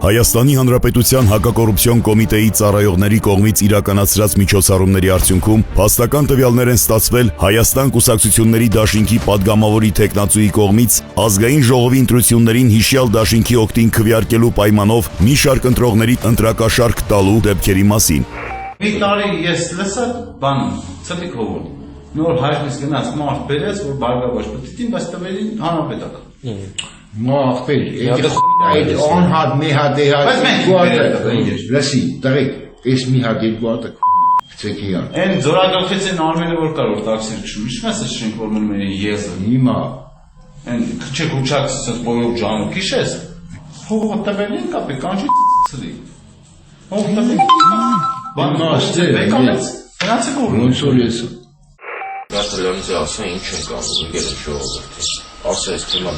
Հայաստանի Հանրապետության հակակոռուպցիոն կոմիտեի ծառայողների կողմից իրականացրած միջոցառումների արդյունքում փաստական տվյալներ են ստացվել Հայաստան կուսակցությունների դաշինքի падգամավորի տեխնացուի կողմից ազգային ժողովի ընտրություններին հիշյալ դաշինքի օգտին քվեարկելու պայմանով մի շարք ընտրողների ընտրակաշարք տալու դեպքերի մասին։ Մի տարի ես լսա բան ցտիկ հովոտ նոր հայտնից գնաց մարդ բերեց որ բարգավաճ պետքին բայց տվերին հանրապետական Մախպել, այդ անհատ մի հատ լսի, տղեկ, ես մի հատ երկու հատը գցեք իրան։ Են ձորագլխից են Արմենը որ կար որ տաքսիր քշում, ինչ մասը շենք որ մնում են եզը։ Հիմա Են քչեք ուչակցած բոլոր ջանը քիշես։ Հողը տվերին կապի կանչի ցրի։ Հող տվերին։ Բան բեկամեց։ Գնացեք ուր։ ոնց որ ես Գաստրոնից ասա ինչ են կանում եկել ժողովրդի։ Ասես թեման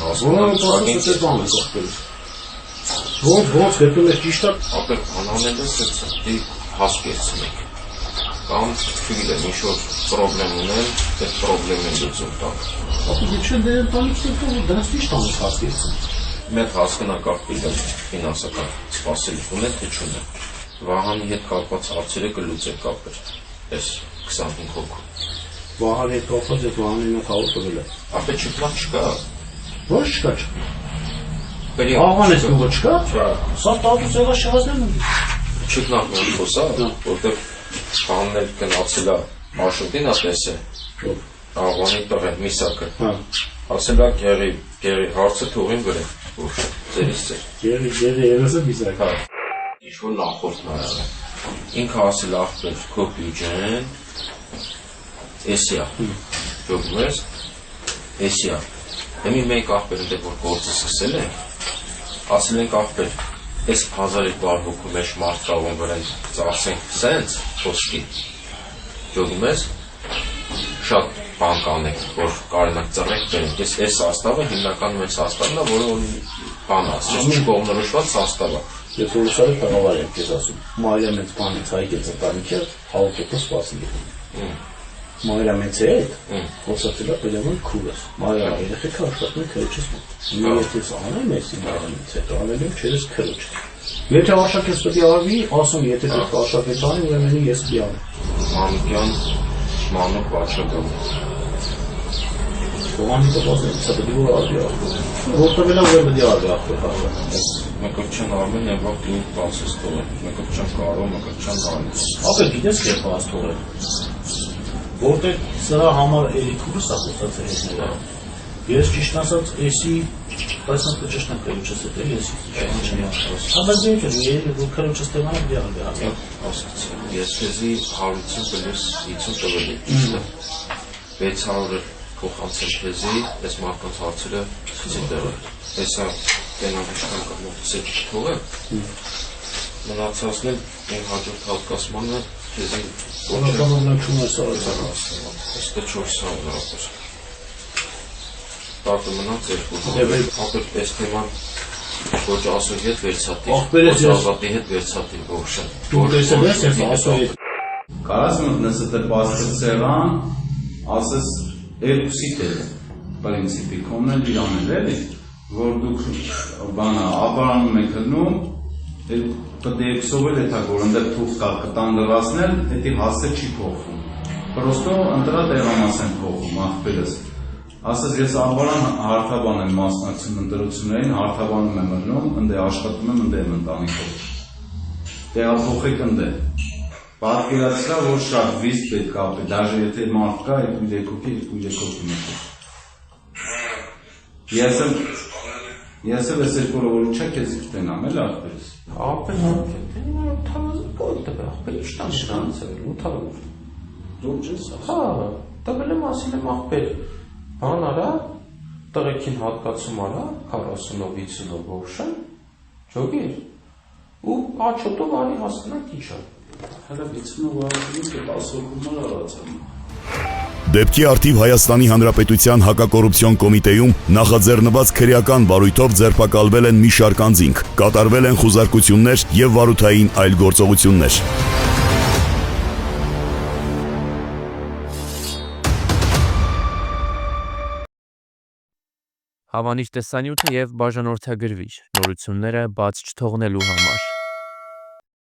Ոնց հետո է ճիշտ է ապեր անանելը սեցի հասկեցնեք կամ ֆիլը ինչ որ խնդրեմ ունեն այդ խնդրեմը լուծում տակ ապա դե դե տանիքս է դրանց ճիշտ է հասկեցնում մեր հասկանակապիտը ֆինանսական սպասելիք ունեն թե չունեն Վահանի հետ կապված հարցերը կլուծեք կապեր այս 25 հոգու Վահանի հետ կապված այդ Վահանի հետ հաղորդել է ապա չկա չկա Ոչ չկա Աղան ես դու չկա Սա տատուս եղա շահազնեն Չկնակ մի խոսա որտեղ Խաններ գնացել է Մաշուտին ասես է Աղանի տղեն միսակը ասել է գերի հարցը թողին վրա ձերից ձեր Գերի երեսը միսակ Ինչ-որ նախորդն արել ինքը ասել աղբեր քո բյուջեն Էսիա Ճոգում ես Էսիա Հեմի մեկ աղբեր ընդ որ գործը սկսել ենք ասել ենք աղբեր այս 1200 հոգու մեջ մարդ կաղոն վրան ծախսենք սենց խոսքի Ճոգում ես շատ բան կանենք որ կարենակ ծռեք բերենք այս սաստավը հիմնականում այս սաստավն է որը բան ասես չկողմնորոշված սաստավ է Ես որոշարի տղավար եմ կեզ ասում Մարիա մեծ բանից հայկեց ընտանիքը հաղորդոքը սպասելի Մարիա մեծ է այդ խոսացել է պետական քուրս Մարիա երեխեքը աշխատում է քրոջս մոտ Եթե ես անեմ էսի Մարիա մեծ հետո անել եմ չերես քրոջ Եթե արշակես պետք է արվի ասում եթե պետք է արշակես անի ուրեմն ես պիտի անեմ Մանուկյան Մանուկ Վաչագան Ողանի տպասն սա պետք է որ արվի Որտեղ էլ ուրեմն պետք է արվի աղբեր Մեկոչան արմեն և ող լուկ բասես թողել, մեկոչան կարո, մեկոչան արմեն։ Ապեր գիտես կեր բաս թողել, որտեղ սրա համար էլի քուրս է խոսած է հետները, ես ճիշտ ասած էսի, բայց նոտ ճիշտ եմ կրուչս հետ էլ ես չեմ ասած։ Հաբար դեք էլ երել որ քրուչս տեման է դիալ դե ասած ես քեզի 150 պլյուս 50 տվել եմ, 600 փոխանցել քեզի, այս մարդկանց հարցերը ցույց տվել։ Հեսա Դենան իշխան կամոթսետ թողը մնացածն էլ են հաջորդ հատկասմանը քեզի Որականորն չում է սարացան Ոստը 400 ապր Տատը մնաց երկու ապեր պես թեման ոչ ասու հետ վերցատի ոչ ազատի հետ վերցատի ողշան Դու տեսել ես ես ասու հետ Կարաս մտնես դե բասկսերան ասես երկուսի դեր պրինցիպի կոմնել իրանել էլի որ դուք բանա ապարանում եք հնում պետք է ексովել է որ ընդեր թուղթ կա կտան լրացնել դա հասցե չի փոխվում պրոստո ընտրա տեղամաս են փոխում աղբերս ասես ես ապարան հարթաբան եմ մասնակցում ընտրություններին հարթաբանում եմ հնում ընդե աշխատում եմ ընդե եմ ընտանիքով տեղափոխեք ընդե պատկերացրա որ շատ վիզ պետք է ապի դաժե եթե մարդ կա 2 հոգի Ես էլ ես երկորը որ չեք ես իպտենամ էլ աղբերս ապեր թավազը պոյտ է աղբեր իշտան շկանցել ուտալով Դուք ես հա տվել եմ ասել եմ աղբեր բան արա տղեկին հատկացում արա 40-ով 50-ով ողշան ճոգիր ու աչոտով անի հասկանակ իչա հələ 50-ով արածին դե 10 հոգումար արացան Դեպքի արդիվ Հայաստանի Հանրապետության հակակոռուպցիոն կոմիտեում նախաձեռնված քրեական բարույթով ձերբակալվել են մի շարք անձինք, կատարվել են խուզարկություններ եւ վարութային այլ գործողություններ։ Հավանիր տեսանյութը եւ բաժանորդագրվիր նորությունները բաց չթողնելու համար։